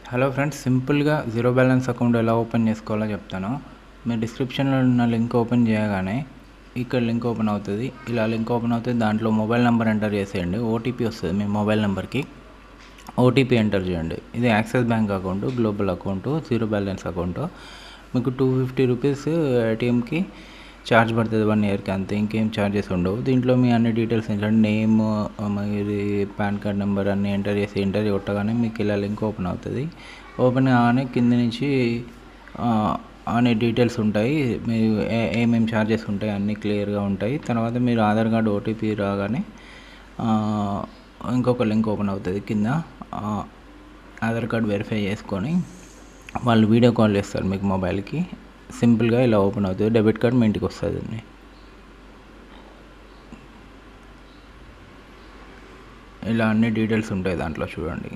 Hello friends, సింపుల్గా zero balance account ఎలా open చేసుకోవాలో చెప్తాను. మీరు డిస్క్రిప్షన్లో ఉన్న లింక్ ఓపెన్ చేయగానే ఇక్కడ లింక్ ఓపెన్ అవుతుంది. ఇలా లింక్ ఓపెన్ అవుతుంది. దాంట్లో మొబైల్ నెంబర్ ఎంటర్ చేసేయండి. ఓటీపీ వస్తుంది. మీ మొబైల్ నెంబర్కి ఓటీపీ ఎంటర్ చేయండి. ఇది axis bank account, global account, zero balance account. మీకు 250 రూపీస్ ఏటీఎంకి ఛార్జ్ పడుతుంది 1 ఇయర్కి, అంతే. ఇంకేం ఛార్జెస్ ఉండవు. దీంట్లో మీ అన్ని డీటెయిల్స్ ఏంటంటే నేమ్, మీది పాన్ కార్డ్ నెంబర్ అన్నీ ఎంటర్ కొట్టగానే మీకు ఇలా లింక్ ఓపెన్ అవుతుంది. ఓపెన్ కాగానే కింద నుంచి అన్ని డీటెయిల్స్ ఉంటాయి. మీరు ఏమేమి ఛార్జెస్ ఉంటాయి అన్నీ క్లియర్గా ఉంటాయి. తర్వాత మీరు ఆధార్ కార్డు ఓటీపీ రాగానే ఇంకొక లింక్ ఓపెన్ అవుతుంది. కింద ఆధార్ కార్డు వెరిఫై చేసుకొని వాళ్ళు వీడియో కాల్ చేస్తారు మీకు మొబైల్కి. సింపుల్గా ఇలా ఓపెన్ అవుతుంది. డెబిట్ కార్డ్ మీ ఇంటికి వస్తుంది. ఇలా అన్ని డీటెయిల్స్ ఉంటాయి దాంట్లో, చూడండి.